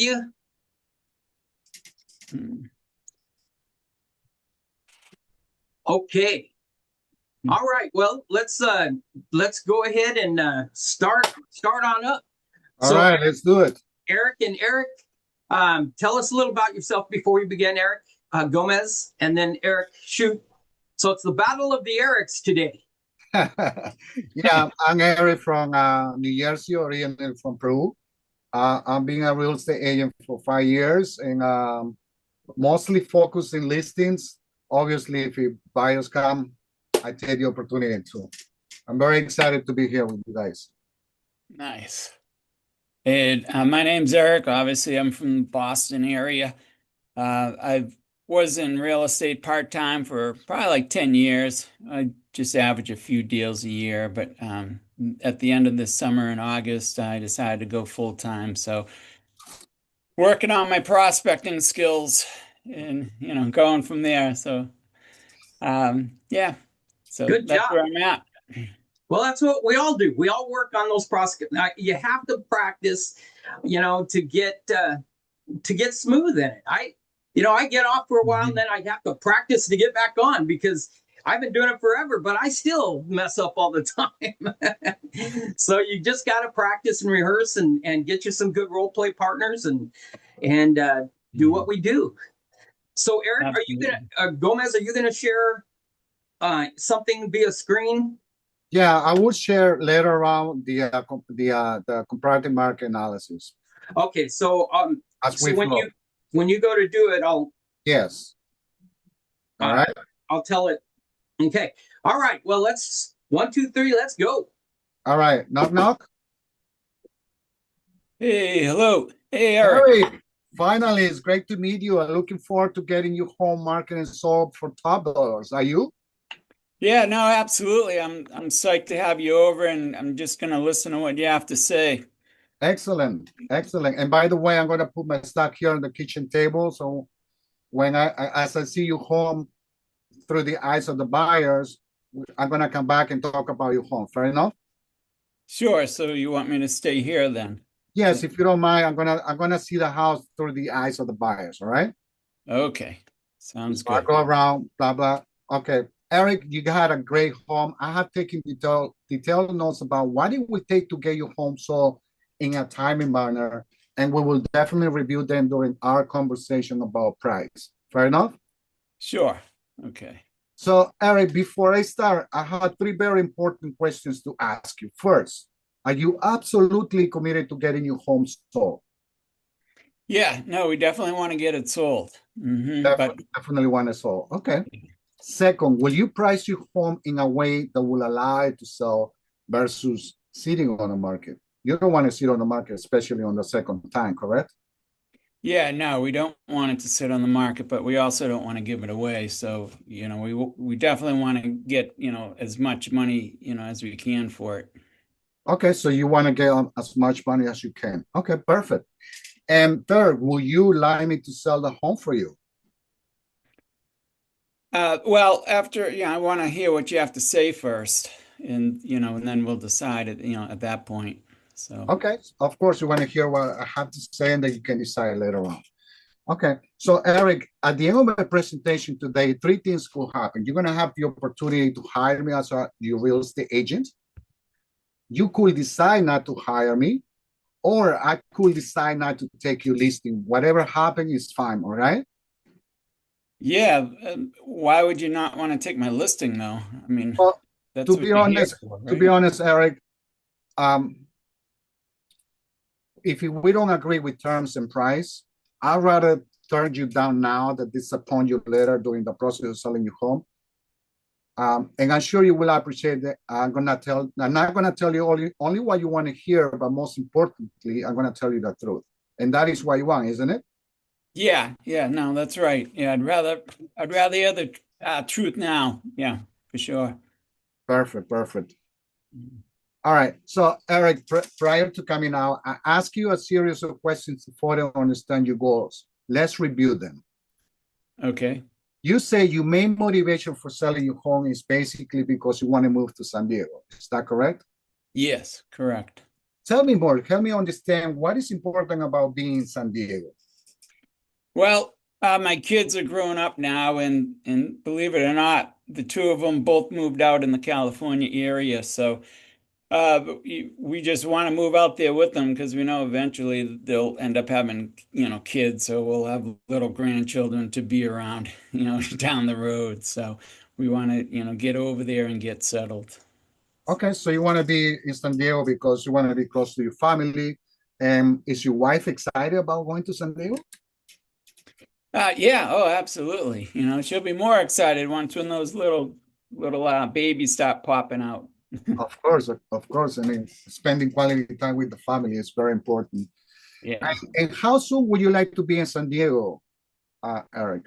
you. Okay. All right. Well, let's go ahead and start on up. All right, let's do it. Eric, tell us a little about yourself before we begin. Eric Gomez, and then Eric Shute. So it's the battle of the Erics today. Yeah, I'm Eric from New Jersey, originally from Peru. I'm being a real estate agent for 5 years and mostly focused in listings. Obviously, if buyers come, I take the opportunity too. I'm very excited to be here with you guys. Nice. And my name's Eric. Obviously, I'm from the Boston area. I was in real estate part-time for probably like 10 years. I just average a few deals a year, but at the end of this summer in August, I decided to go full-time. So working on my prospecting skills and, going from there. So, yeah. So Good that's job. where I'm at. Well, that's what we all do. We all work on those prospects. You have to practice, to get smooth in it. I get off for a while, and then I have to practice to get back on because I've been doing it forever, but I still mess up all the time. So you just got to practice and rehearse and get you some good role play partners and do what we do. So Eric, Absolutely. Are you gonna Gomez? Are you gonna share something via screen? Yeah, I will share later on the comparative market analysis. Okay, so when you go to do it, I'll yes. All right. I'll tell it. Okay. All right. Well, let's 1, 2, 3. Let's go. All right. Knock knock. Hey, hello. Hey, Eric. Eric, finally, it's great to meet you. I'm looking forward to getting you home market and sold for top dollars. Are you? Yeah, no, absolutely. I'm psyched to have you over, and I'm just gonna listen to what you have to say. Excellent, excellent. And by the way, I'm gonna put my stock here on the kitchen table. So when as I see you home through the eyes of the buyers, I'm gonna come back and talk about your home. Fair enough? Sure. So you want me to stay here then? Yes, if you don't mind, I'm gonna see the house through the eyes of the buyers. All right? Okay, sounds So I good. go around, blah blah. Okay. Eric, you got a great home. I have taken detailed notes about what it would take to get your home sold in a timely manner, and we will definitely review them during our conversation about price. Fair enough? Sure. Okay. So, Eric, before I start, I have 3 very important questions to ask you. First, are you absolutely committed to getting your home sold? Yeah, no, we definitely want to get it sold. Definitely want it sold. Okay. Second, will you price your home in a way that will allow it to sell versus sitting on the market? You don't want to sit on the market, especially on the second time, correct? Yeah, no, we don't want it to sit on the market, but we also don't want to give it away. So, we definitely want to get, as much money, as we can for it. Okay, so you want to get as much money as you can. Okay, perfect. And third, will you allow me to sell the home for you? Well, after, I want to hear what you have to say first, and then we'll decide at that point. So okay, of course you want to hear what I have to say, and then you can decide later on. Okay, so Eric, at the end of my presentation today, 3 things will happen. You're gonna have the opportunity to hire me as your real estate agent. You could decide not to hire me, or I could decide not to take your listing. Whatever happens is fine. All right. yeah, why would you not want to take my listing though? I mean, Well, that's to what be you're here honest, for, to be right? honest, Eric, if we don't agree with terms and price, I'd rather turn you down now than disappoint you later during the process of selling your home. And I'm sure you will appreciate that. I'm not gonna tell you only what you want to hear, but most importantly, I'm gonna tell you the truth. And that is what you want, isn't it? Yeah, no, that's right. Yeah, I'd rather hear the truth now. Yeah, for sure. Perfect, perfect. All right. So, Eric, prior to coming out, I ask you a series of questions to understand your goals. Let's review them. Okay. You say your main motivation for selling your home is basically because you want to move to San Diego. Is that correct? Yes, correct. tell me more. Help me understand what is important about being in San Diego. Well, my kids are growing up now, and believe it or not, the two of them both moved out in the California area. So but we just want to move out there with them because we know eventually they'll end up having, kids. So we'll have little grandchildren to be around, down the road. So we want to, get over there and get settled. Okay, so you want to be in San Diego because you want to be close to your family. And is your wife excited about going to San Diego? Yeah, oh, absolutely. She'll be more excited once when those little babies start popping out. Of course, of course. I mean, spending quality time with the family is very important. Yeah. And how soon would you like to be in San Diego, Eric?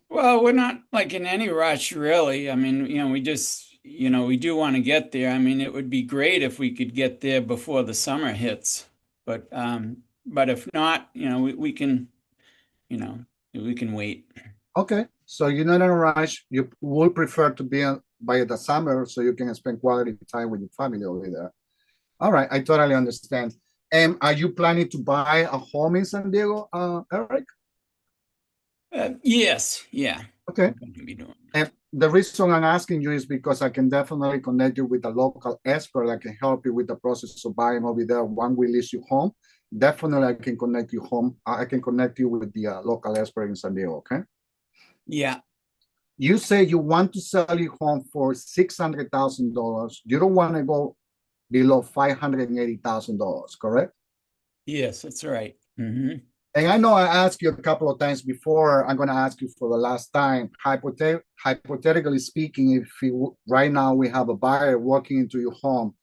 Well, we're not like in any rush, really. I mean, we just, we do want to get there. I mean, it would be great if we could get there before the summer hits. But if not, we can, you know, we can wait. Okay, so you're not in a rush. You would prefer to be by the summer so you can spend quality time with your family over there. All right, I totally understand. And are you planning to buy a home in San Diego, Eric? Yes, yeah. Okay. We're gonna be doing. And the reason I'm asking you is because I can definitely connect you with a local expert that can help you with the process of buying over there. When we list you home, definitely I can connect you home. I can connect you with the local expert in San Diego. Okay. Yeah. You say you want to sell your home for $600,000. You don't want to go below $580,000, correct? Yes, that's right. Mm-hmm. And I know I asked you a couple of times before. I'm going to ask you for the last time. Hypothetically speaking, if right now we have a buyer walking into your home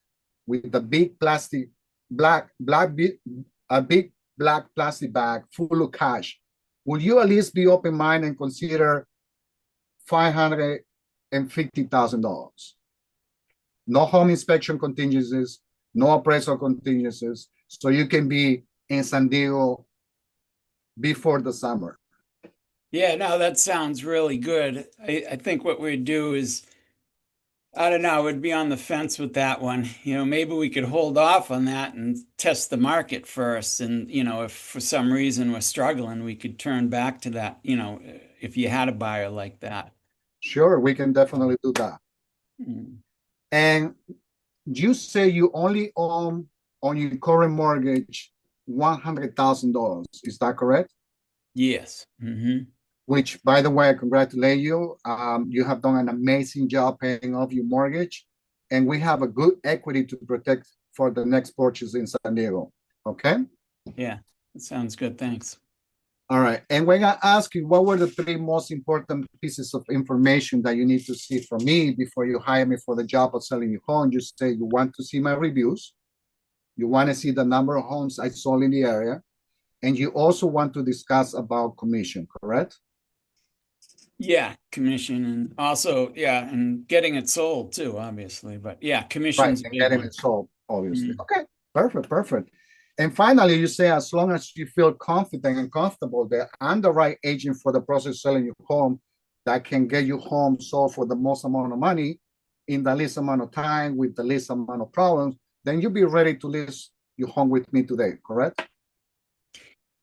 with a big plastic a big black plastic bag full of cash, will you at least be open minded and consider $550,000? No home inspection contingencies, no appraisal contingencies, so you can be in San Diego before the summer. Yeah, no, that sounds really good. I think what we'd do is, I don't know, would be on the fence with that one. Maybe we could hold off on that and test the market first. And, if for some reason we're struggling, we could turn back to that, if you had a buyer like that. Sure, we can definitely do that. Mm. And you say you only own on your current mortgage $100,000. Is that correct? Yes. Mm-hmm. Which, by the way, I congratulate you. You have done an amazing job paying off your mortgage, and we have a good equity to protect for the next purchase in San Diego. Okay? Yeah, that sounds good. Thanks. All right. And when I ask you, what were the three most important pieces of information that you need to see from me before you hire me for the job of selling your home? You say you want to see my reviews. You want to see the number of homes I sold in the area. And you also want to discuss about commission, correct? Yeah, commission and also, yeah, and getting it sold too, obviously. But yeah, Right, commission's a and big getting one. it sold, obviously. Mhm. Okay, perfect, perfect. And finally, you say as long as you feel confident and comfortable that I'm the right agent for the process of selling your home that can get your home sold for the most amount of money in the least amount of time with the least amount of problems, then you'll be ready to list your home with me today, correct?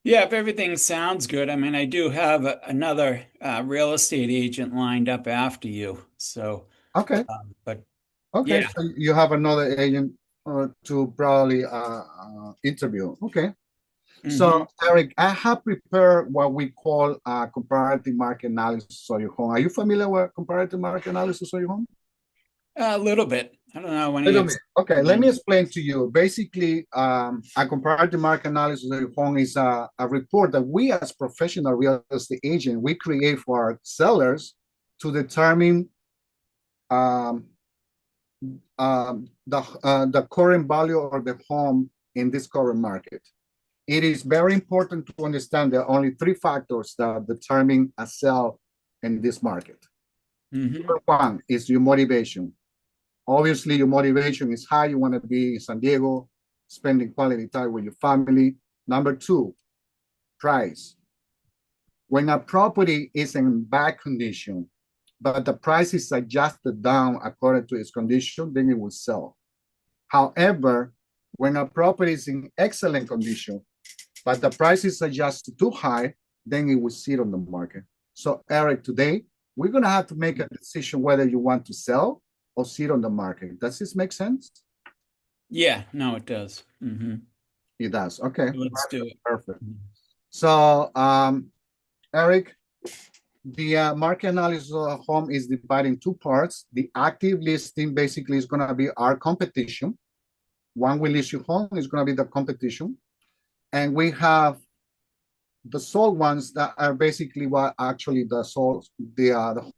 Yeah, if everything sounds good. I mean, I do have another real estate agent lined up after you. So, Okay, but okay. yeah. So you have another agent to probably interview. Okay. Hmm. So, Eric, I have prepared what we call comparative market analysis of your home. Are you familiar with comparative market analysis of your home? A little bit. I don't know when A you little bit. Okay, let me explain to you. Basically, a comparative market analysis of your home is a report that we as professional real estate agent, we create for our sellers to determine um, the current value of the home in this current market. It is very important to understand there are only three factors that determine a sell in this market. Hmm. Number one is your motivation. Obviously, your motivation is high. You want to be in San Diego, spending quality time with your family. Number two, price. When a property is in bad condition, but the price is adjusted down according to its condition, then it will sell. However, when a property is in excellent condition, but the price is adjusted too high, then it will sit on the market. So Eric, today, we're gonna have to make a decision whether you want to sell or sit on the market. Does this make sense? Yeah, no, it does. It does, okay. Let's do it. Perfect. So, Eric, the market analysis of a home is divided in two parts. The active listing basically is gonna be our competition. One will issue home is gonna be the competition. And we have the sold ones that are basically what actually the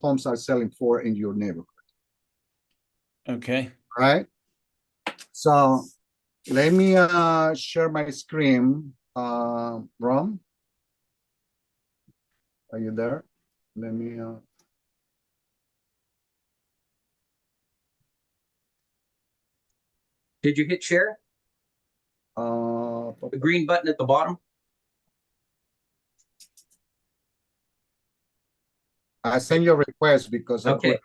homes are selling for in your neighborhood. Okay. Right? So let me share my screen. Ron, are you there? Let me Did you hit share? The green button at the bottom? I send you a request because Okay.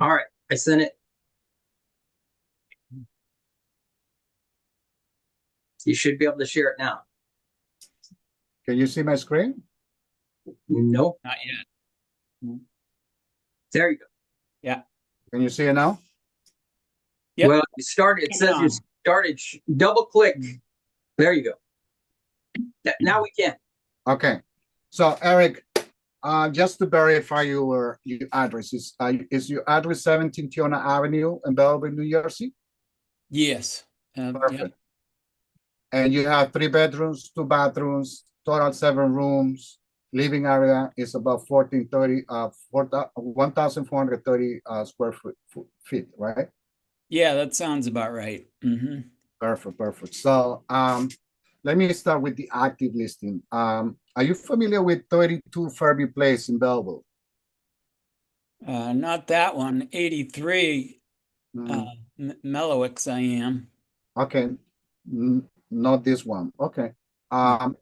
All right, I sent it. You should be able to share it now. Can you see my screen? No. Not yet. There you go. Yeah. Can you see it now? Yep. Well, you started. It says you started. Double click. There you go. Now we can. Okay. So Eric, just to verify your address, is your address 17 Tiona Avenue in Belleville, New Jersey? Yes. Perfect. Yep. And you have 3 bedrooms, 2 bathrooms, total 7 rooms. Living area is about 1,430 square feet, right? Yeah, that sounds about right. Perfect. So let me start with the active listing. Are you familiar with 32 Fairview Place in Belleville? Not that one. 83 Mellowix I am. Okay, not this one. Okay.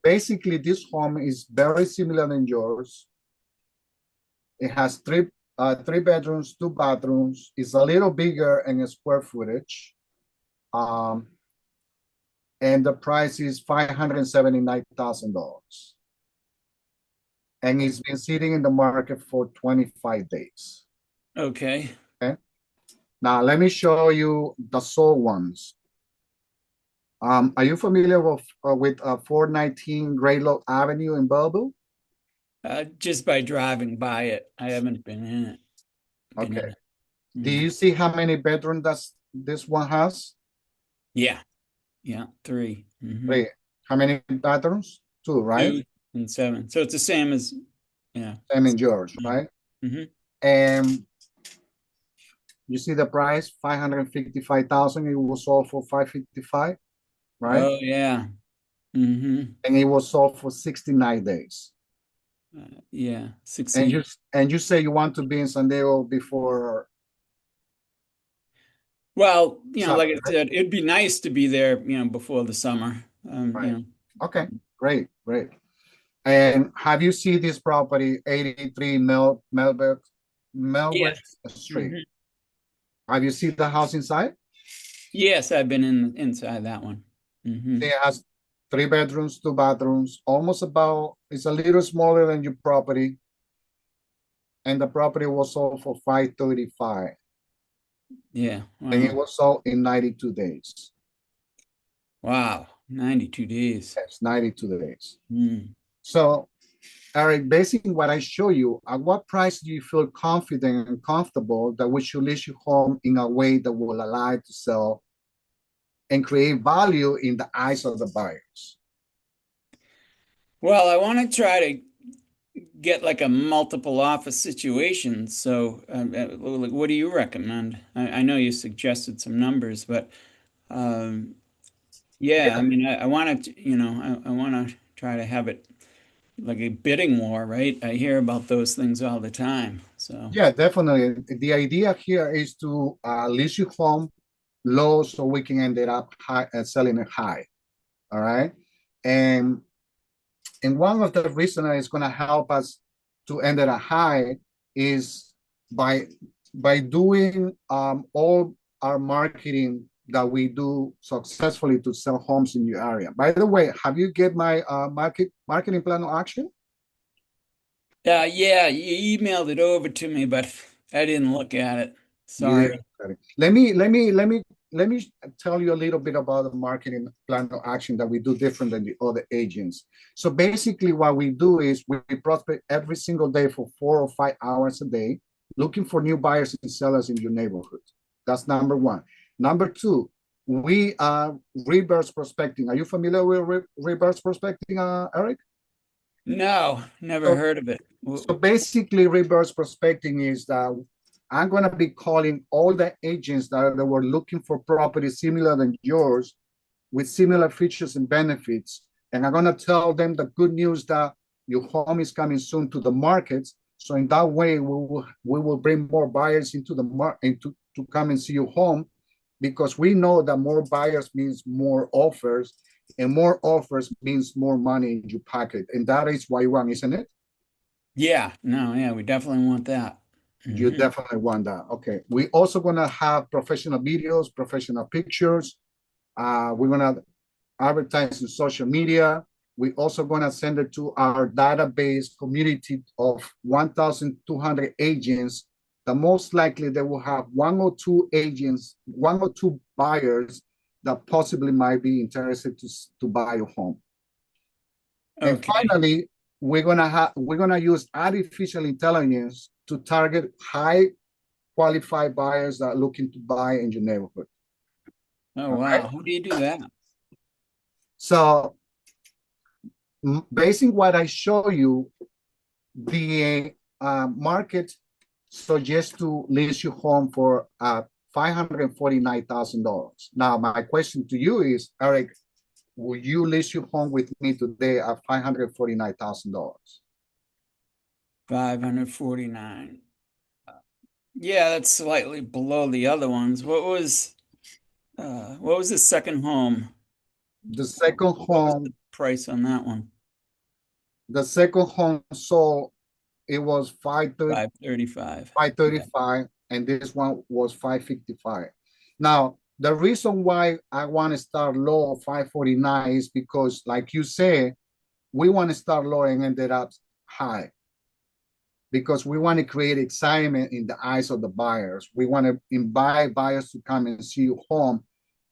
Basically, this home is very similar than yours. It has three bedrooms, 2 bathrooms. It's a little bigger in square footage. And the price is $579,000. And it's been sitting in the market for 25 days. Okay. Okay. Now let me show you the sold ones. Are you familiar with 419 Graylock Avenue in Belleville? Just by driving by it. I haven't been in it. Okay. Do you see how many bedrooms does this one has? Yeah. 3. 3. How many bathrooms? 2, right? 2 and 7. So it's the same as, yeah. Same in yours, right? And you see the price, 555,000. It was sold for 555, right? Oh yeah. And it was sold for 69 days. Yeah, 16. And you say you want to be in San Diego before. Well, summer, like I said, it'd be nice to be there, before the summer. Right. Okay, great. And have you seen this property, 83 Melbeck Street? Have you seen the house inside? Yes, I've been inside that one. It has 3 bedrooms, 2 bathrooms, it's a little smaller than your property. And the property was sold for 535. Yeah. Wow. And it was sold in 92 days. Wow, 92 days. Yes, 92 days. So, Eric, based on what I show you, at what price do you feel confident and comfortable that we should list your home in a way that will allow it to sell and create value in the eyes of the buyers? Well, I want to try to get like a multiple offer situation. So, what do you recommend? I know you suggested some numbers, but yeah, I mean, I want to, I want to try to have it like a bidding war, right? I hear about those things all the time. So yeah, definitely. The idea here is to list your home low so we can end it up high, selling it high. All right. And one of the reasons that is going to help us to end it at high is by doing all our marketing that we do successfully to sell homes in your area. By the way, have you get my marketing plan of action? Yeah, you emailed it over to me, but I didn't look at it. Yeah. Sorry. Let me tell you a little bit about the marketing plan of action that we do different than the other agents. So basically what we do is we prospect every single day for 4 or 5 hours a day, looking for new buyers and sellers in your neighborhood. That's number one. Number two, we are reverse prospecting. Are you familiar with reverse prospecting, Eric? No, never So heard of it. so basically, reverse prospecting is that I'm going to be calling all the agents that were looking for property similar than yours with similar features and benefits. And I'm going to tell them the good news that your home is coming soon to the markets. So in that way, we will bring more buyers into the market to come and see your home, because we know that more buyers means more offers, and more offers means more money in your pocket. And that is what you want, isn't it? Yeah, no, yeah, we definitely want that. You Hmm. definitely want that. Okay. We also gonna have professional videos, professional pictures. We're gonna advertise in social media. We also gonna send it to our database community of 1,200 agents. The most likely they will have one or two agents, one or two buyers that possibly might be interested to buy a home. And Okay. finally, we're gonna use artificial intelligence to target high qualified buyers that are looking to buy in your neighborhood. Oh, All wow. right. How do you do that? So, basing what I show you, the market suggests to list your home for $549,000. Now, my question to you is, Eric, will you list your home with me today at $549,000? 549. Yeah, that's slightly below the other ones. What was the second home? The second What was the home, price on that one? the second home sold, it was 535. Yeah. 535, and this one was 555. Now, the reason why I want to start low 549 is because, like you said, we want to start low and ended up high, because we want to create excitement in the eyes of the buyers. We want to invite buyers to come and see your home,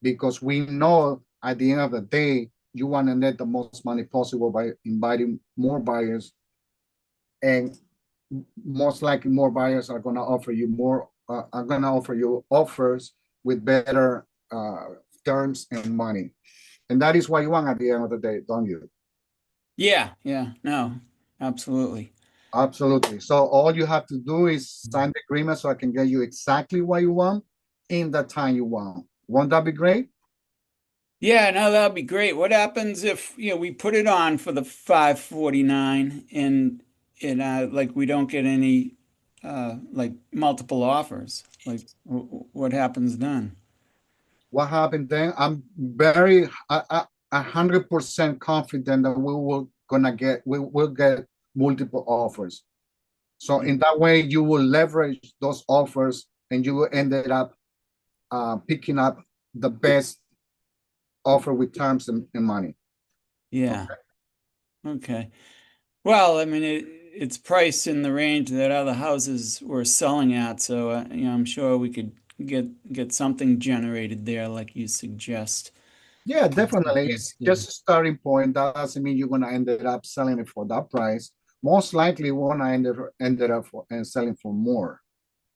because we know at the end of the day, you want to net the most money possible by inviting more buyers, and most likely more buyers are going to offer you offers with better terms and money. And that is what you want at the end of the day, don't you? Yeah, no, absolutely. Absolutely. So all you have to do is sign the agreement so I can get you exactly what you want in the time you want. Won't that be great? Yeah, no, that'd be great. What happens if, we put it on for the 549 and like we don't get any like multiple offers? Like what happens then? What happened then? I'm very 100% confident that we will get multiple offers. So in that way, you will leverage those offers and you will end up picking up the best offer with terms and money. Yeah. Okay. Well, I mean, it's priced in the range that other houses were selling at, so I'm sure we could get something generated there, like you suggest. Yeah, definitely. It's Suggested. just a starting point. That doesn't mean you're gonna end up selling it for that price. Most likely, we're gonna ended up selling for more.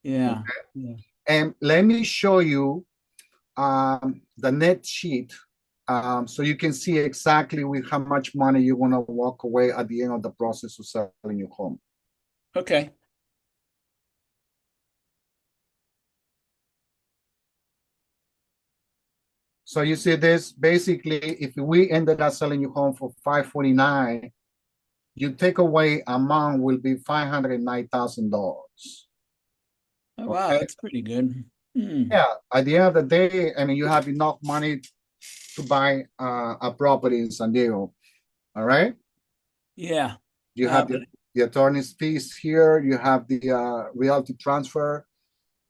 Yeah. Okay. Yeah. And let me show you the net sheet, so you can see exactly with how much money you're gonna walk away at the end of the process of selling your home. Okay. So you see this, basically, if we ended up selling your home for 549, you take away amount will be $509,000. Oh, wow, Okay. that's pretty good. Hmm. Yeah. At the end of the day, I mean, you have enough money to buy a property in San Diego. All right. Yeah. You have But the attorney's fees here. You have the realty transfer,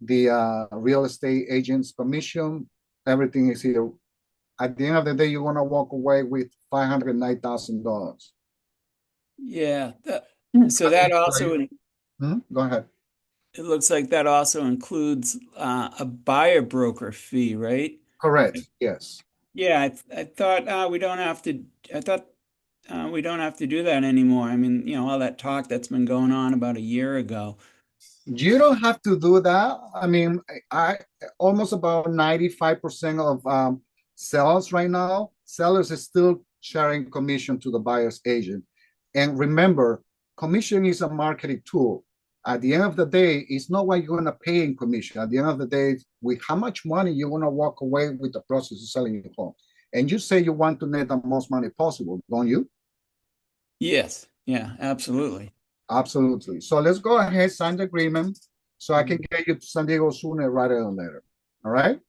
the real estate agent's commission. everything is here. At the end of the day, you're gonna walk away with $509,000. Yeah. So that also, Go ahead. it looks like that also includes a buyer broker fee, right? Correct. Yes. Yeah, I thought we don't have to. I thought we don't have to do that anymore. I mean, all that talk that's been going on about a year ago. You don't have to do that. I mean, I almost about 95% of sales right now, sellers is still sharing commission to the buyer's agent. And remember, commission is a marketing tool. At the end of the day, it's not what you're gonna pay in commission. At the end of the day, with how much money you're gonna walk away with the process of selling your home. And you say you want to net the most money possible, don't you? Yes. Yeah, absolutely. Absolutely. So let's go ahead, sign the agreement so I can get you to San Diego sooner rather than later. All right?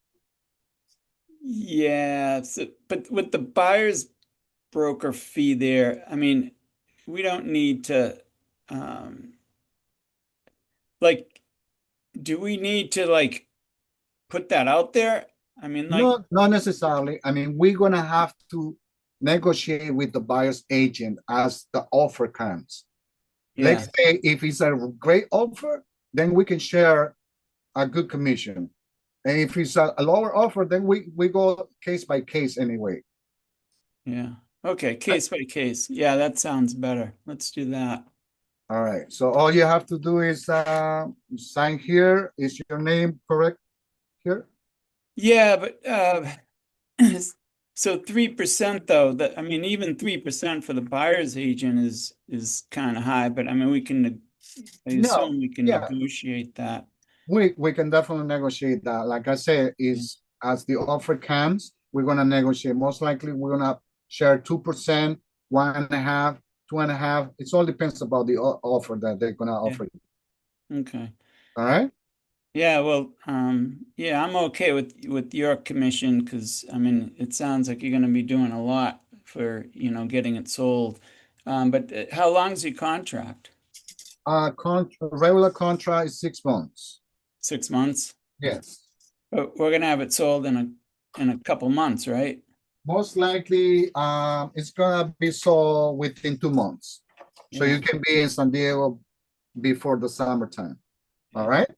Yeah. So, but with the buyer's broker fee there, I mean, we don't need to, um, like, do we need to like put that out there? I mean, like, No, not necessarily. I mean, we're gonna have to negotiate with the buyer's agent as the offer comes. Let's yeah, say if it's a great offer, then we can share a good commission. And if it's a lower offer, then we go case by case anyway. yeah. Okay, case by case. Yeah, that sounds better. Let's do that. All right. So all you have to do is sign here. Is your name correct here? Yeah, but so 3% though, that I mean, even 3% for the buyer's agent is kind of high, but I mean, I No, assume we can yeah, negotiate that. we can definitely negotiate that. Like I said, Yeah. is as the offer comes, we're gonna negotiate. Most likely, we're gonna share 2%, 1.5, 2.5. It all depends about the offer that they're gonna Yeah. offer you. Okay. All right. Yeah, well, yeah, I'm okay with your commission because I mean, it sounds like you're going to be doing a lot for, getting it sold. But how long's your contract? Regular contract is 6 months. 6 months? Yes. But we're going to have it sold in a couple months, right? Most likely, it's gonna be sold within 2 months, so Yeah. you can be in San Diego before the summertime. All Yeah. right.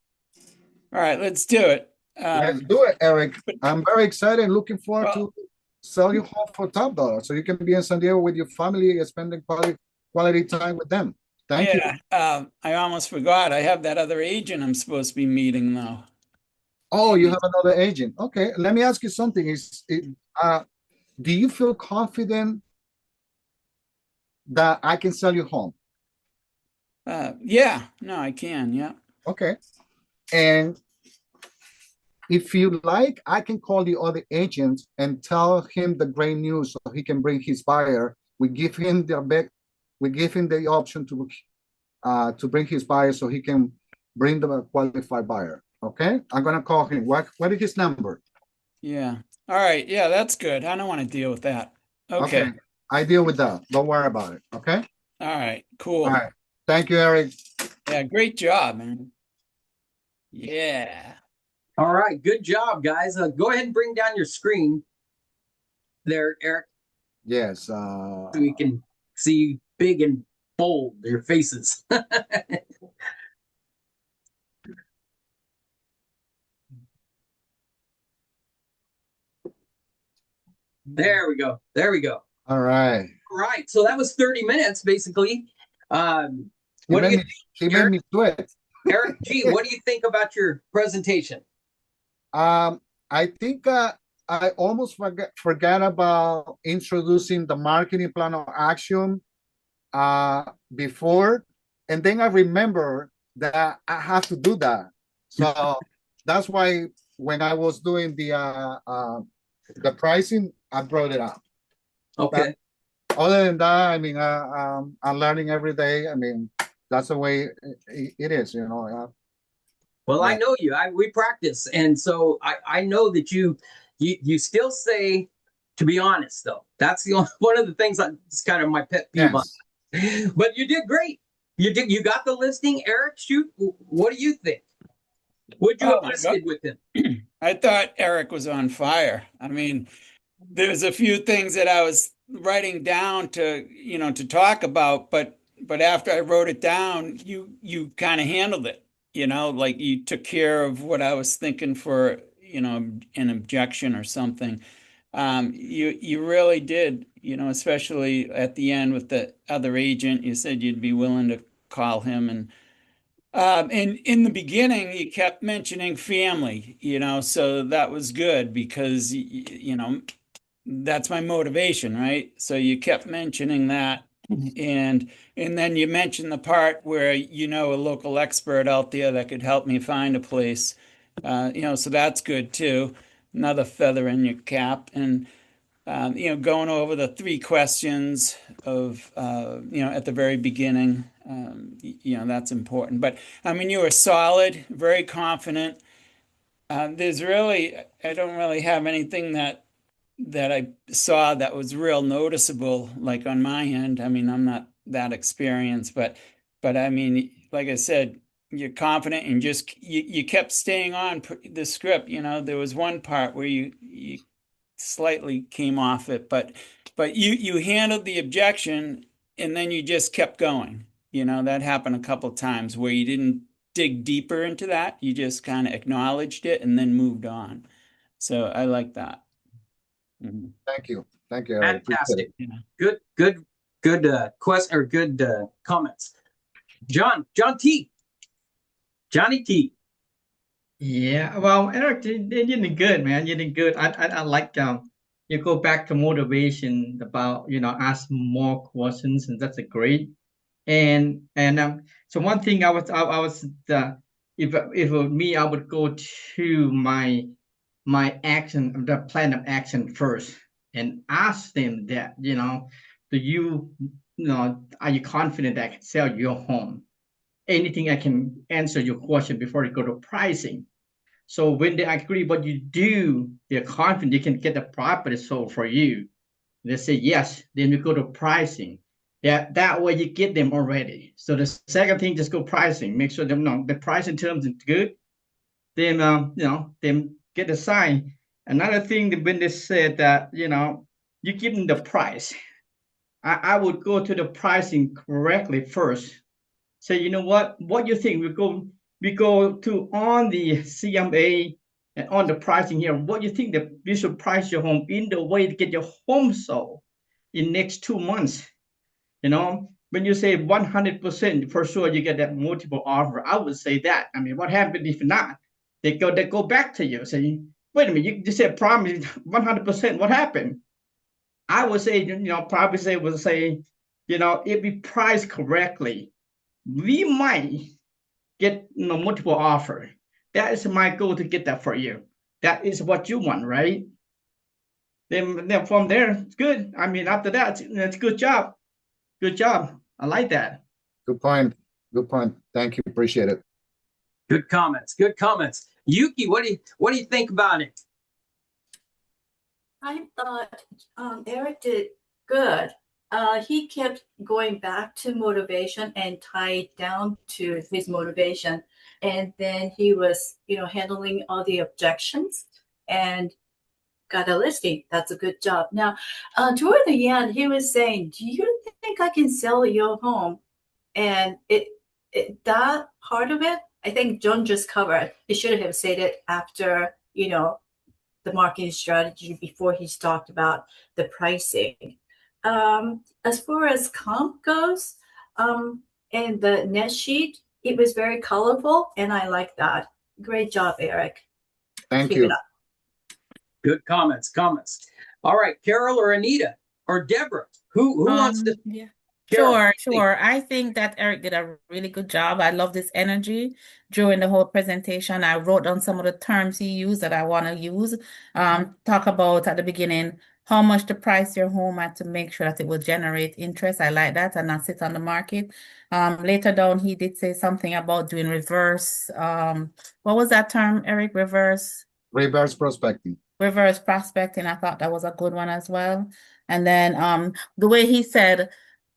All right, let's do it. Let's do it, Eric. But, I'm very excited, looking forward well, to sell your home for top dollar, so you can be in San Diego with your family and spending quality time with them. Thank you. yeah, I almost forgot. I have that other agent I'm supposed to be meeting though. Oh, you have another agent. Okay, let me ask you something. Uh, do you feel confident that I can sell your home? Yeah, no, I can. Yeah. Okay. And if you like, I can call the other agent and tell him the great news so he can bring his buyer. We give him the option to bring his buyer so he can bring the qualified buyer. Okay, I'm gonna call him. What is his number? Yeah. All right. Yeah, that's good. I don't want to deal with that. Okay, Okay. I deal with that. Don't worry about it. Okay. All right. All Cool. right. Thank you, Eric. Yeah, great job, man. Yeah. All right, good job, guys. Go ahead and bring down your screen there, Eric, Yes. so we can see big and bold your faces. There we go. There we go. All right. All right. So that was 30 minutes, basically. What do you think, He made Eric? me sweat. Eric G, what do you think about your presentation? I think I almost forgot about introducing the marketing plan of action before, and then I remember that I have to do that. So that's why when I was doing the pricing, I brought it up. Okay. But other than that, I mean, I'm learning every day. I mean, that's the way it is, you know. Well, I Yeah. know you. We practice, and so I know that you still say to be honest. Though that's the only, one of the things that's kind of my pet peeve. Yes. But you did great. You got the listing, Eric. Shoot, what do you think? Would you have Oh, listed with him? I thought Eric was on fire. I mean, there's a few things that I was writing down to talk about, but after I wrote it down, you kind of handled it, like you took care of what I was thinking for, an objection or something. You really did, especially at the end with the other agent, you said you'd be willing to call him and in the beginning, you kept mentioning family, so that was good because, that's my motivation, right? So you kept mentioning that. And then you mentioned the part where a local expert out there that could help me find a place. So that's good too. Another feather in your cap. And going over the three questions of at the very beginning, that's important. But I mean, you were solid, very confident. I don't really have anything that I saw that was real noticeable, like on my end. I mean, I'm not that experienced, but I mean, like I said, you're confident and just you kept staying on the script. There was one part where you slightly came off it, but you handled the objection and then you just kept going. That happened a couple times where you didn't dig deeper into that. You just kind of acknowledged it and then moved on. So I like that. Mhm. Thank you. Thank you. I appreciate it. Fantastic. Good question or good comments. John T. Johnny T. Yeah, well, Eric, you did good, man. You did good. I like you go back to motivation about ask more questions, and that's a great. And so one thing I was if it were me, I would go to my action, the plan of action first, and ask them that do are you confident that I can sell your home? Anything I can answer your question before you go to pricing. So when they agree what you do, they're confident they can get the property sold for you. They say yes, then we go to pricing. Yeah, that way you get them already. So the second thing, just go pricing. Make sure them know the pricing terms is good. Then then get the sign. Another thing that when they said that you give them the price. I would go to the pricing correctly first. Say, you know what you think? We go to on the CMA and on the pricing here. What you think that we should price your home in the way to get your home sold in next 2 months? When you say 100% for sure you get that multiple offer, I would say that. I mean, what happened if not? They go back to you saying, wait a minute, you said promise 100%. What happened? I would say, probably say, if we price correctly, we might get multiple offer. That is my goal to get that for you. That is what you want, right? Then from there, it's good. I mean, after that, it's good job. Good job. I like that. Good point. Good point. Thank you. Appreciate it. Good comments. Good comments. Yuki, what do you think about it? I thought Eric did good. He kept going back to motivation and tied down to his motivation. And then he was, handling all the objections and got a listing. That's a good job. Now, toward the end, he was saying, do you think I can sell your home? And that part of it, I think John just covered. He should have said it after, the marketing strategy before he's talked about the pricing. As far as comp goes, and the net sheet, it was very colorful, and I like that. Great job, Eric. Thank Keep you. it up. Good comments. All right, Carol or Anita or Deborah, who wants to? Yeah. Carol, Sure. I think that Eric did a really good job. I love this energy during the whole presentation. I wrote down some of the terms he used that I want to use. Talk about at the beginning how much to price your home at to make sure that it will generate interest. I like that and not sit on the market. Later down, he did say something about doing reverse. What was that term, Eric? Reverse Prospecting. reverse prospecting. I thought that was a good one as well. And then the way he said,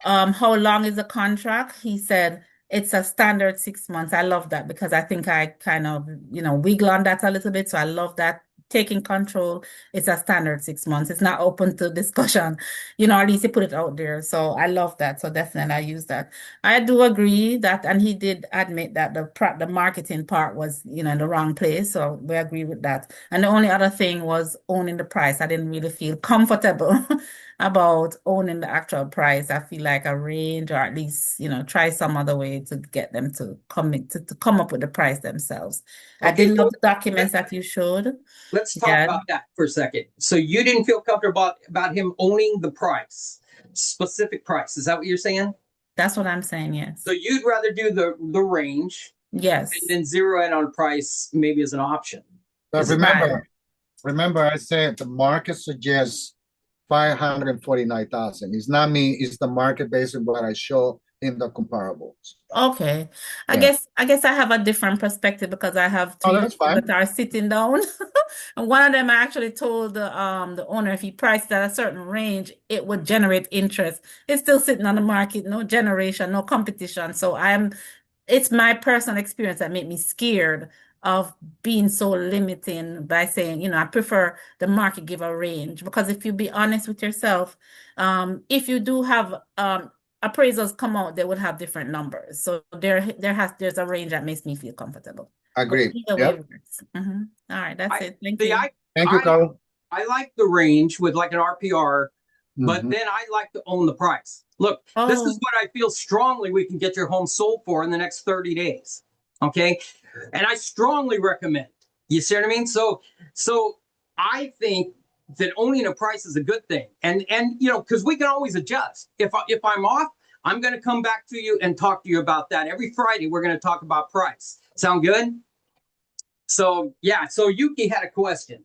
how long is the contract? He said it's a standard 6 months. I love that because I think I kind of, wiggle on that a little bit. So I love that taking control. It's a standard 6 months. It's not open to discussion, at least you put it out there. So I love that. So definitely I use that. I do agree that, and he did admit that the marketing part was, in the wrong place. So we agree with that. And the only other thing was owning the price. I didn't really feel comfortable about owning the actual price. I feel like a range, or at least, try some other way to get them to come up with the price themselves. I Okay, did so love the documents that you showed. let's talk Yeah, about that for a second. So you didn't feel comfortable about him owning the price, specific price. Is that what you're saying? that's what I'm saying. Yes. So you'd rather do the range Yes. and then zero in on price maybe as an option. But Is it remember, I said the market suggests 549,000. It's not me, it's the market based on what I show in the comparables. Okay. I Yeah. guess I have a different perspective because I have Oh, two that's people fine. that are sitting down. And one of them I actually told the owner if he priced at a certain range, it would generate interest. It's still sitting on the market, no generation, no competition. So it's my personal experience that made me scared of being so limiting by saying, I prefer the market give a range. Because if you be honest with yourself, if you do have appraisals come out, they would have different numbers. So there's a range that makes me feel comfortable. But Agreed. either way Yep. works. All right, that's it. Thank See, you. Thank you, Carl. I like the range with like an RPR, but Mhm. then I like to own the price. Look, this is Oh, what I feel strongly we can get your home sold for in the next 30 days. Okay. And I strongly recommend. You see what I mean? So I think that owning a price is a good thing. And because we can always adjust. If I'm off, I'm going to come back to you and talk to you about that. Every Friday, we're going to talk about price. Sound good? So yeah, so Yuki had a question.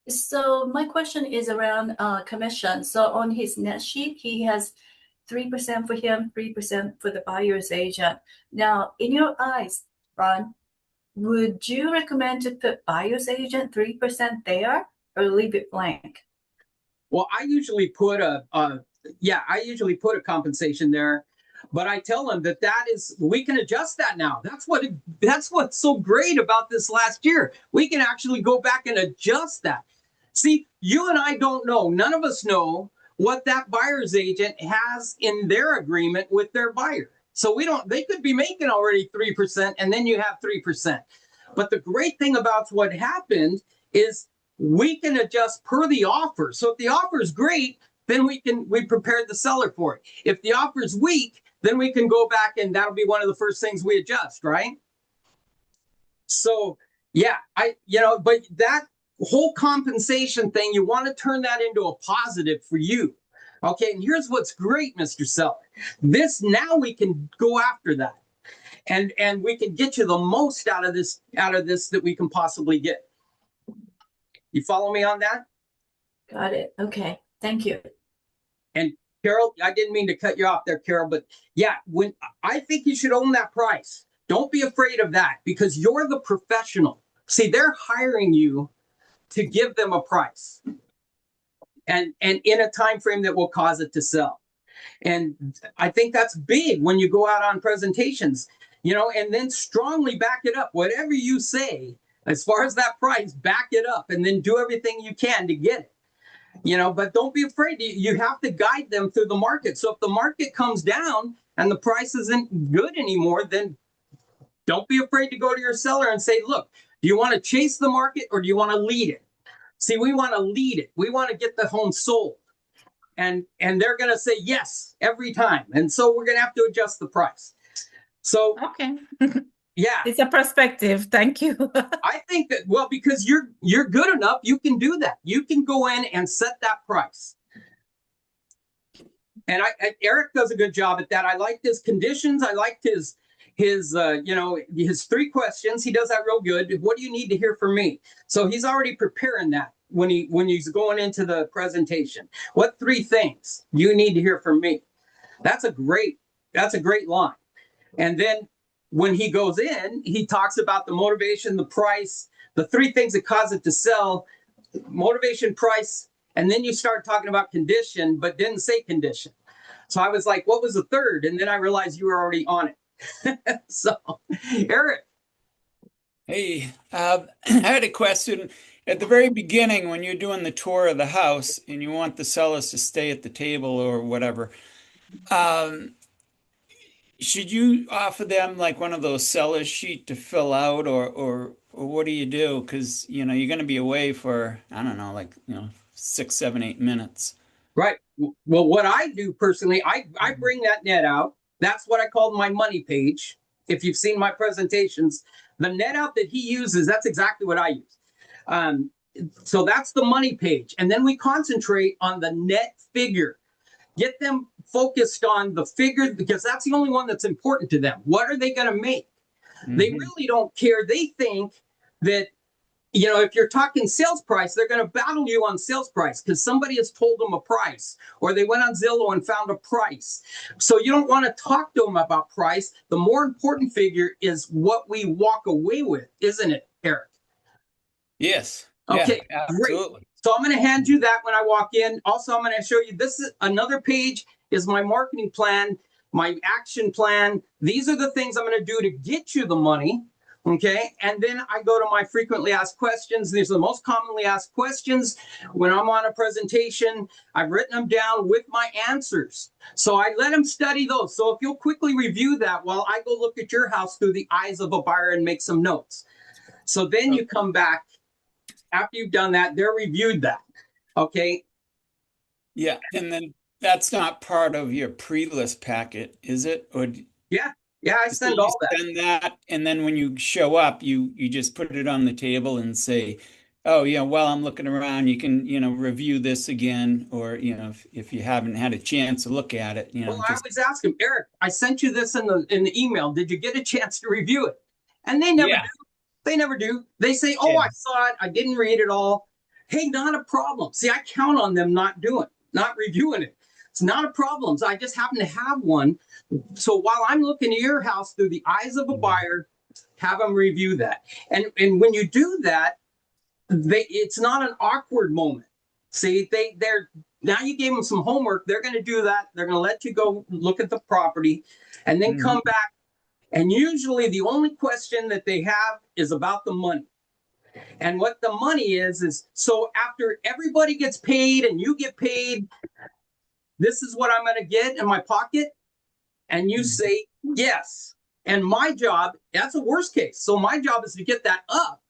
So my question is around commission. So on his net sheet, he has 3% for him, 3% for the buyer's agent. Now, in your eyes, Ron, would you recommend to put buyer's agent 3% there or leave it blank? Well, I usually put a compensation there, but I tell them that is we can adjust that now. That's what's so great about this last year. We can actually go back and adjust that. See, you and I don't know. None of us know what that buyer's agent has in their agreement with their buyer. So they could be making already 3% and then you have 3%. But the great thing about what happened is we can adjust per the offer. So if the offer is great, then we prepared the seller for it. If the offer is weak, then we can go back and that'll be one of the first things we adjust, right? So yeah, but that whole compensation thing, you want to turn that into a positive for you. Okay, and here's what's great, Mr. Seller. Now we can go after that. And we can get you the most out of this that we can possibly get. You follow me on that? Got it. Okay. Thank you. And Carol, I didn't mean to cut you off there, Carol, but yeah, I think you should own that price. Don't be afraid of that because you're the professional. See, they're hiring you to give them a price and in a time frame that will cause it to sell. And I think that's big when you go out on presentations, and then strongly back it up. Whatever you say, as far as that price, back it up and then do everything you can to get it. But don't be afraid. You have to guide them through the market. So if the market comes down and the price isn't good anymore, then don't be afraid to go to your seller and say, look, do you want to chase the market or do you want to lead it? See, we want to lead it. We want to get the home sold. And they're going to say yes every time. And so we're going to have to adjust the price. So, okay. Yeah. It's a perspective. Thank you. I think that, well, because you're good enough, you can do that. You can go in and set that price. And Eric does a good job at that. I liked his conditions. I liked his 3 questions. He does that real good. What do you need to hear from me? So he's already preparing that when he's going into the presentation. What 3 things you need to hear from me? That's a great line. And then when he goes in, he talks about the motivation, the price, the 3 things that cause it to sell, motivation, price, and then you start talking about condition, but didn't say condition. So I was like, what was the third? And then I realized you were already on it. So, Eric. Hey, I had a question. At the very beginning, when you're doing the tour of the house and you want the sellers to stay at the table or whatever, um, should you offer them like one of those sellers sheet to fill out, or what do you do? Because you're going to be away for, I don't know, like 6, 7, 8 minutes. Right. Well, what I do personally, I bring that net out. That's what I call my money page. If you've seen my presentations, the net out that he uses, that's exactly what I use. So that's the money page. And then we concentrate on the net figure. Get them focused on the figure because that's the only one that's important to them. What are they going to make? They really don't care. They think that, if you're talking sales price, they're going to battle you on sales price because somebody has told them a price or they went on Zillow and found a price. So you don't want to talk to them about price. The more important figure is what we walk away with, isn't it, Eric? Yes. Okay, Yeah, great. absolutely. So I'm going to hand you that when I walk in. Also, I'm going to show you, this is another page is my marketing plan, my action plan. These are the things I'm going to do to get you the money. Okay. And then I go to my frequently asked questions. These are the most commonly asked questions when I'm on a presentation. I've written them down with my answers. So I let them study those. So if you'll quickly review that while I go look at your house through the eyes of a buyer and make some notes. So then you come back after you've done that, they're reviewed that. Okay. Yeah. And then that's not part of your pre-list packet, is it? Or Yeah. Yeah, I so send you all that. send that, and then when you show up, you just put it on the table and say, "Oh, yeah, while I'm looking around, you can, review this again, or if you haven't had a chance to look at it, Well, I just always ask them, Eric, I sent you this in the email. Did you get a chance to review it? And they never yeah, do. They never do. They say, oh, yeah, I saw it. I didn't read it all. Hey, not a problem. See, I count on them not reviewing it. It's not a problem. So I just happen to have one. So while I'm looking at your house through the eyes of a buyer, have them review that. And when you do that, it's not an awkward moment. See, they're now you gave them some homework. They're going to do that. They're going to let you go look at the property and then come back. And usually the only question that they have is about the money. And what the money is so after everybody gets paid and you get paid, this is what I'm going to get in my pocket. And you say, yes. And my job, that's a worst case. So my job is to get that up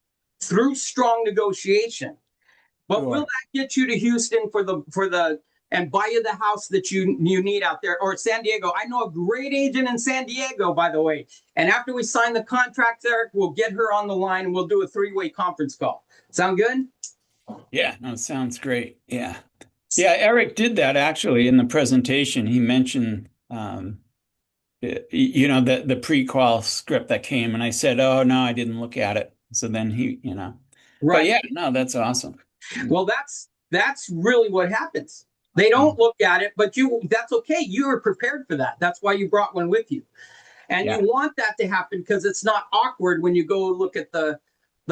through strong negotiation. But sure. will that get you to Houston for the and buy you the house that you need out there, or San Diego? I know a great agent in San Diego, by the way. And after we sign the contract, Eric, we'll get her on the line and we'll do a 3-way conference call. Sound good? Yeah, no, sounds great. Yeah. Yeah, Eric did that actually in the presentation. He mentioned the pre-qual script that came, and I said, "Oh no, I didn't look at it." So then but Right. yeah, no, that's awesome. Well, that's really what happens. They don't look at it, but that's okay. You were prepared for that. That's why you brought one with you. And Yeah. you want that to happen because it's not awkward when you go look at the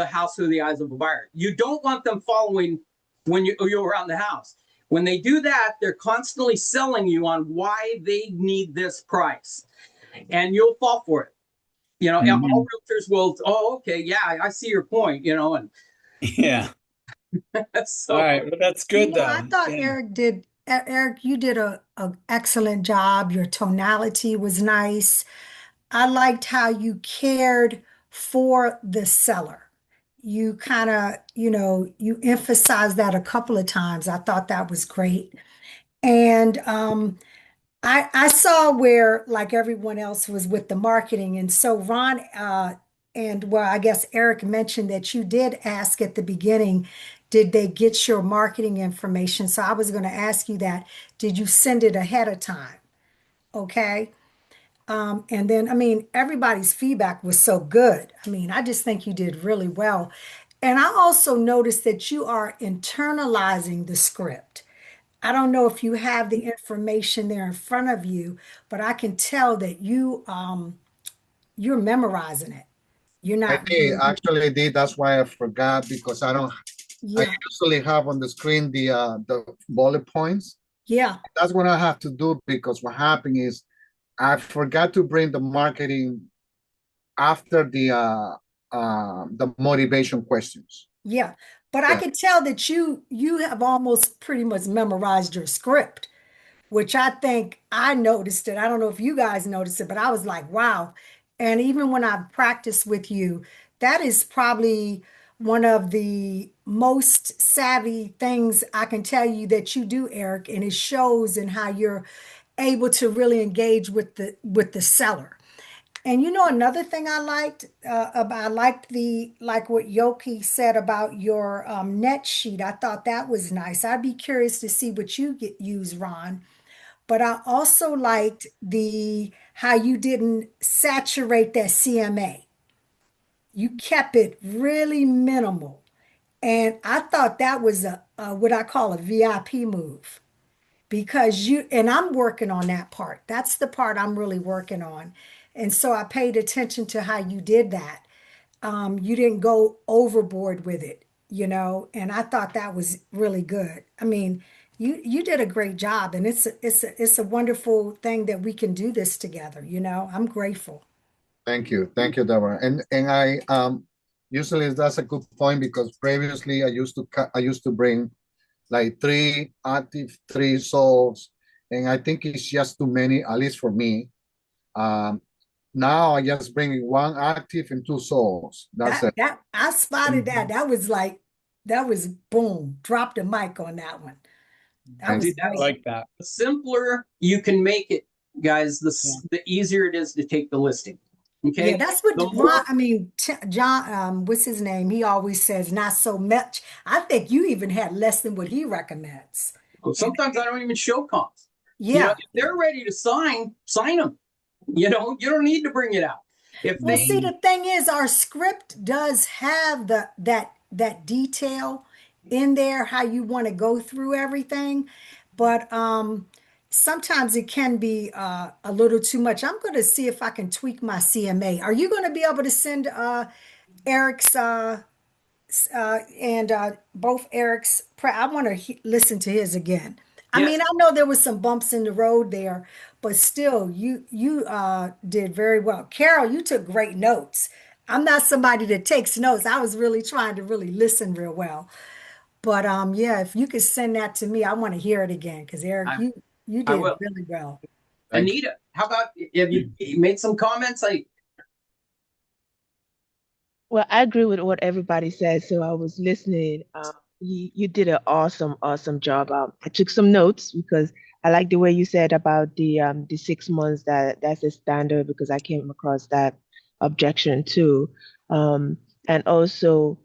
house through the eyes of a buyer. You don't want them following when you're around the house. When they do that, they're constantly selling you on why they need this price. And you'll fall for it. All realtors will, oh, okay, yeah, I see your point, and Yeah. so All right. Well, that's good though. I thought Yeah. Eric, you did a excellent job. Your tonality was nice. I liked how you cared for the seller. You kind of, you emphasized that a couple of times. I thought that was great. And I saw where, like everyone else, was with the marketing. And so Ron, and well, I guess Eric mentioned that you did ask at the beginning, did they get your marketing information? So I was going to ask you that. Did you send it ahead of time? Okay. And then, I mean, everybody's feedback was so good. I mean, I just think you did really well. And I also noticed that you are internalizing the script. I don't know if you have the information there in front of you, but I can tell that you're memorizing it. You're I not did, really, actually did. That's why I forgot because I yeah, usually have on the screen the bullet points. Yeah. That's what I have to do because what happened is I forgot to bring the marketing after the motivation questions. Yeah. But I Yeah. can tell that you have almost pretty much memorized your script, which I think I noticed it. I don't know if you guys noticed it, but I was like, wow. And even when I practiced with you, that is probably one of the most savvy things I can tell you that you do, Eric, and it shows in how you're able to really engage with the seller. And you know another thing I liked about I liked the like what Yoki said about your net sheet. I thought that was nice. I'd be curious to see what you get use, Ron. But I also liked the how you didn't saturate that CMA. You kept it really minimal. And I thought that was a what I call a VIP move because you and I'm working on that part. That's the part I'm really working on. And so I paid attention to how you did that. You didn't go overboard with it, you know, and I thought that was really good. I mean, you did a great job, and it's a wonderful thing that we can do this together. You know, I'm grateful. Thank you, Deborah. And I usually that's a good point because previously I used to bring like three active, three souls, and I think it's just too many, at least for me. Um, Now I just bring one active and two souls. That's it. That I spotted that. That was like that was boom, drop the mic on that one. That Thank was Dude, I that's great. like that. the simpler you can make it, guys, the easier it is to take the listing. Yeah, Okay. that's what The Ron, more I mean, John, what's his name? He always says not so much. I think you even had less than what he recommends. And sometimes I don't even show comps. You know, yeah, if they're ready to sign them. You know, you don't need to bring it out. If well, they see, the thing is, our script does have that detail in there, how you want to go through everything, but sometimes it can be a little too much. I'm going to see if I can tweak my CMA. Are you going to be able to send Eric's and both Eric's? I want to listen to his again. I yes, mean, I know there was some bumps in the road there, but still, you did very well. Carol, you took great notes. I'm not somebody that takes notes. I was really trying to really listen real well. But yeah, if you could send that to me, I want to hear it again because Eric, I, you I did will. really well. thank you. Anita, how about have you made some comments? Like, Well, I agree with what everybody said, so I was listening. You did an awesome, awesome job. I took some notes because I like the way you said about the 6 months that's a standard because I came across that objection too. Um, and also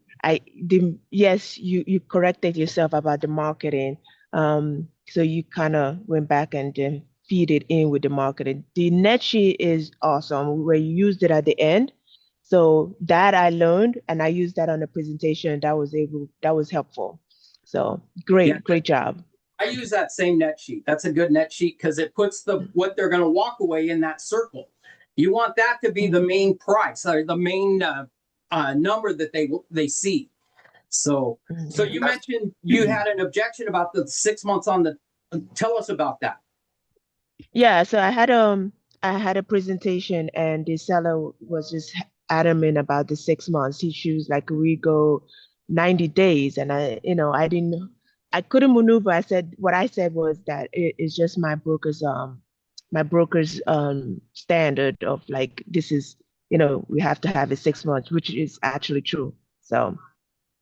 yes, you corrected yourself about the marketing. So you kind of went back and then feed it in with the marketing. The net sheet is awesome where you used it at the end, so that I learned and I used that on the presentation. That was helpful. So yeah, great job. I use that same net sheet. That's a good net sheet because it puts the what they're going to walk away in that circle. You want that to be the main price or the main number that they see. So Mhm. you mentioned you had an objection about the 6 months on the. Tell us about that. Yeah, so I had a presentation and the seller was just adamant about the 6 months. He was like, we go 90 days. And I couldn't maneuver. What I said was that it's just my broker's standard of like, this is, we have to have it 6 months, which is actually true. So,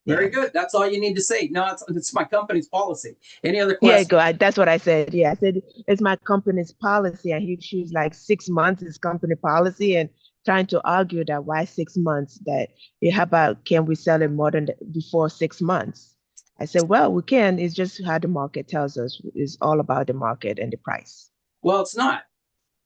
Very yeah. good. That's all you need to say. No, it's my company's policy. Any other Yeah, questions? that's what I said. Yeah, I said it's my company's policy, and she was like 6 months is company policy, and trying to argue that why 6 months? That how about can we sell it more than before 6 months? I said, well, we can. It's just how the market tells us. It's all about the market and the price. Well, it's not.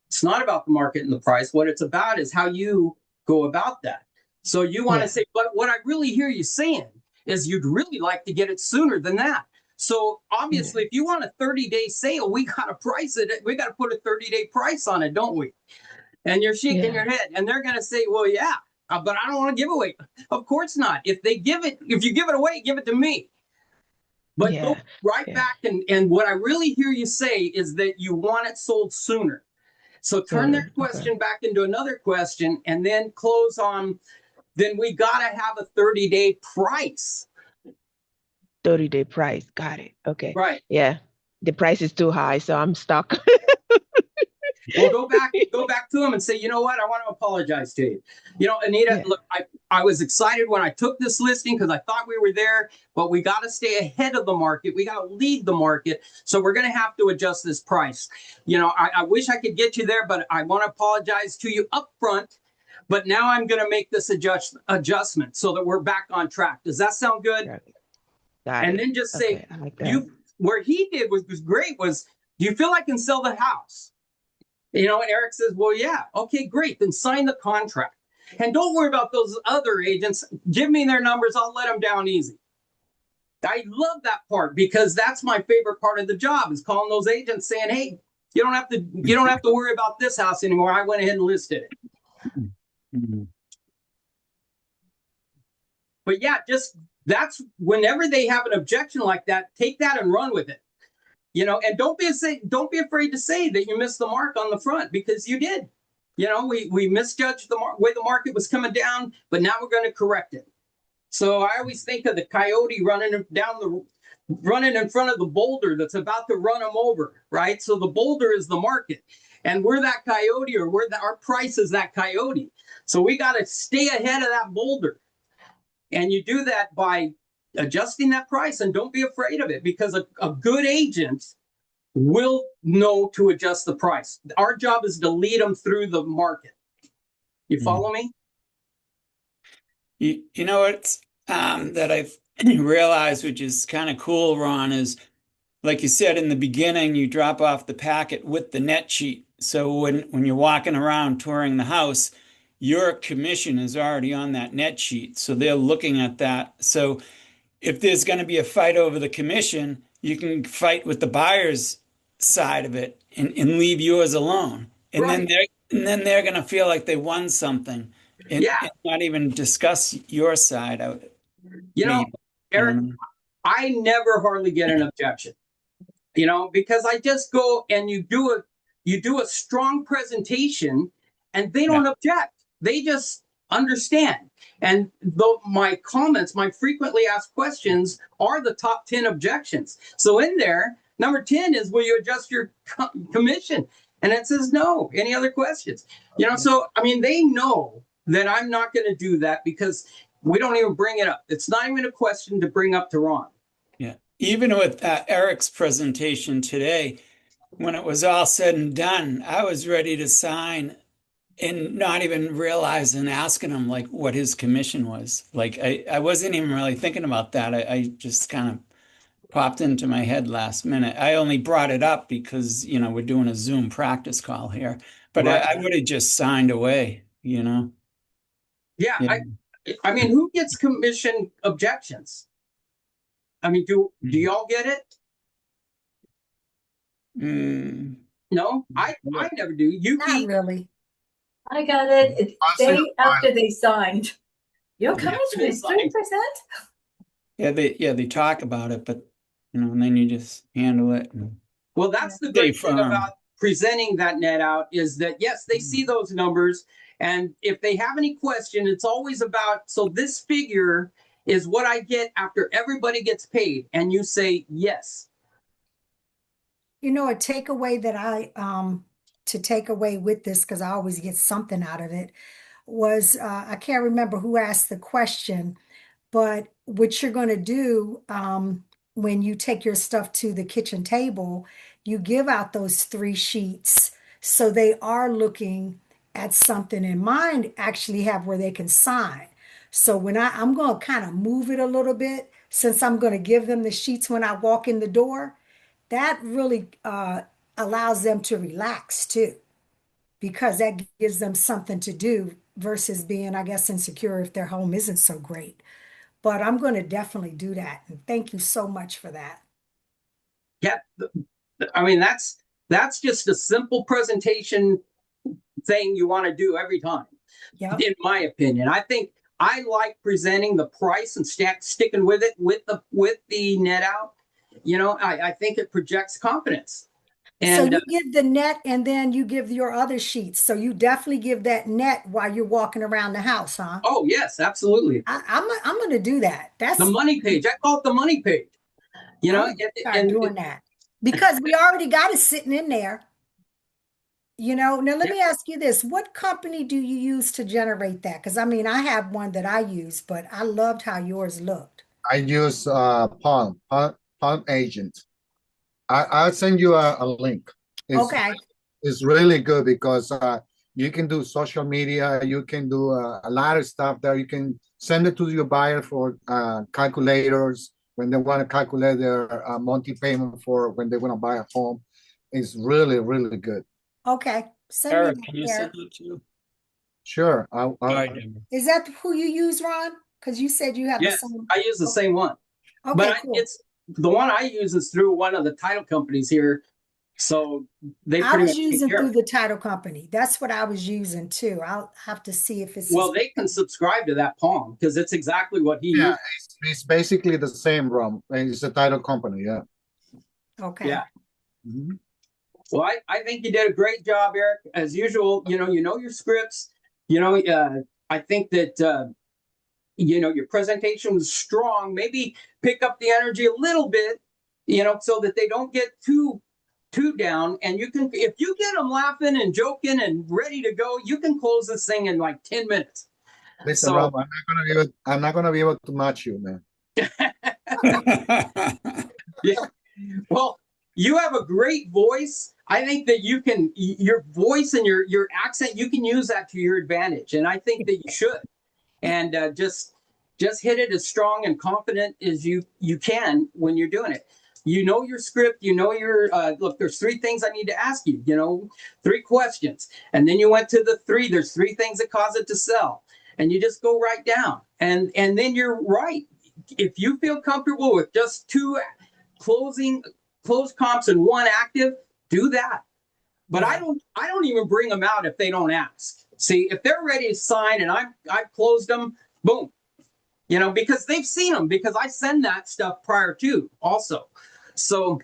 It's not about the market and the price. What it's about is how you go about that. So you want to Yeah, say, but what I really hear you saying is you'd really like to get it sooner than that. So yeah, obviously, if you want a 30-day sale, we got to price it. We got to put a 30-day price on it, don't we? And you're shaking yeah, your head, and they're going to say, well, yeah, but I don't want to give away. Of course not. If you give it away, give it to me. But go yeah, right yeah. back to and what I really hear you say is that you want it sold sooner. So turn that question back into another question and then close on, then we got to have a 30-day price. 30-day price. Got it. Okay. Right. Yeah. The price is too high, so I'm stuck. Well, go back to him and say, you know what? I want to apologize to you. You know, Anita, Yeah. look, I was excited when I took this listing because I thought we were there, but we got to stay ahead of the market. We got to lead the market. So we're going to have to adjust this price. You know, I wish I could get you there, but I want to apologize to you up front. But now I'm going to make this adjustment so that we're back on track. Does that sound good? Got And it. then just Okay, say, I like that. where he did was great was, do you feel I can sell the house? You know, and Eric says, well, yeah. Okay, great. Then sign the contract. And don't worry about those other agents. Give me their numbers. I'll let them down easy. I love that part because that's my favorite part of the job is calling those agents saying, hey, you don't have to worry about this house anymore. I went ahead and listed it. Mm-hmm. But yeah, just that's whenever they have an objection like that, take that and run with it. You know, and don't be afraid to say that you missed the mark on the front because you did. You know, we misjudged the way the market was coming down, but now we're going to correct it. So I always think of the coyote running in front of the boulder that's about to run him over, right? So the boulder is the market, and we're that coyote, or our price is that coyote. So we got to stay ahead of that boulder, and you do that by adjusting that price, and don't be afraid of it because a good agent will know to adjust the price. Our job is to lead them through the market. You follow me? You know what that I've realized, which is kind of cool, Ron, is like you said in the beginning, you drop off the packet with the net sheet. So when you're walking around touring the house, your commission is already on that net sheet. So they're looking at that. So if there's going to be a fight over the commission, you can fight with the buyer's side of it and leave yours alone. And Right. then they're going to feel like they won something and not even discuss your side of it. You know, Eric, I never hardly get an objection, you know, because I just go and you do a strong presentation and they don't object. They just understand. And though my comments, my frequently asked questions are the top 10 objections. So in there, number 10 is, will you adjust your commission? And it says no. Any other questions? You know, so, I mean, they know that I'm not going to do that because we don't even bring it up. It's not even a question to bring up to Ron. Yeah. Even with Eric's presentation today, when it was all said and done, I was ready to sign and not even realizing asking him like what his commission was. Like I wasn't even really thinking about that. I just kind of popped into my head last minute. I only brought it up because, you know, we're doing a Zoom practice call here, but Right. I would have just signed away, you know? Yeah. I mean, who gets commission objections? I mean, do y'all get it? No, I never do. Not really. I got it the day after they signed. Your commission is 3%? Yeah, they talk about it, but you know, and then you just handle it. Well, that's the great thing about presenting that net out is that yes, they see those numbers, and if they have any question, it's always about, so this figure is what I get after everybody gets paid, and you say yes. You know, a takeaway that to take away with this, because I always get something out of it, was I can't remember who asked the question, but what you're going to do when you take your stuff to the kitchen table, you give out those 3 sheets so they are looking at something, and mine actually have where they can sign. So when I'm going to kind of move it a little bit, since I'm going to give them the sheets when I walk in the door, that really allows them to relax too, because that gives them something to do versus being, I guess, insecure if their home isn't so great. But I'm going to definitely do that. And thank you so much for that. Yeah. I mean, that's just a simple presentation thing you want to do every time. Yep. In my opinion, I think I like presenting the price and sticking with it with the net out. I think it projects confidence. So And you give the net and then you give your other sheets. So you definitely give that net while you're walking around the house, huh? oh yes, absolutely. I'm going to do that. The money page. I call it the money page. You I'm know, gonna start and doing that because we already got it sitting in there. Now let me ask you this. What company do you use to generate that? Because I mean, I have one that I use, but I loved how yours looked. I use Palm Agent. I'll send you a link. It's Okay. it's really good because you can do social media, you can do a lot of stuff there. You can send it to your buyer for calculators when they want to calculate their monthly payment for when they want to buy a home. It's really, really good. Okay. Send me Eric, that, can you Eric. send it to? Sure. All right, Deborah. Is that who you use, Ron? Because you said you have the yes, same. I use the same one. Okay, But cool. it's the one I use is through one of the title companies here. So they I pretty was much take using care through of it. the title company. That's what I was using too. I'll have to see if it's Well, they can subscribe to that Palm because it's exactly what he Yeah, used. it's basically the same, Rom. It's a title company. Yeah. okay. Yeah. Mhm. Well, I think you did a great job, Eric. As usual, you know your scripts. I think that your presentation was strong. Maybe pick up the energy a little bit, so that they don't get too down. And if you get them laughing and joking and ready to go, you can close this thing in like 10 minutes. Listen, So Rom, I'm not gonna be able to match you, man. yeah, well, you have a great voice. I think that your voice and your accent, you can use that to your advantage, and I think that you should. And just hit it as strong and confident as you can when you're doing it. You know your script. You know your look. There's three things I need to ask you. Three questions, and then you went to the three. There's three things that cause it to sell, and you just go right down. And then you're right. If you feel comfortable with just two closed comps and one active, do that. But Yeah. I don't even bring them out if they don't ask. See, if they're ready to sign and I've closed them, boom. Because they've seen them because I send that stuff prior to also. So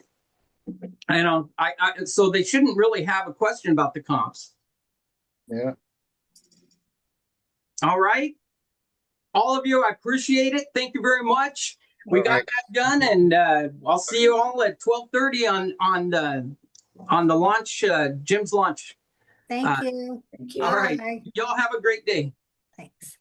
so they shouldn't really have a question about the comps. Yeah. All right. All of you, I appreciate it. Thank you very much. We got that done, and I'll see you all at 12:30 on the launch, Jim's launch. Thank you. Thank you. All right. Bye. Y'all have a great day. Thanks.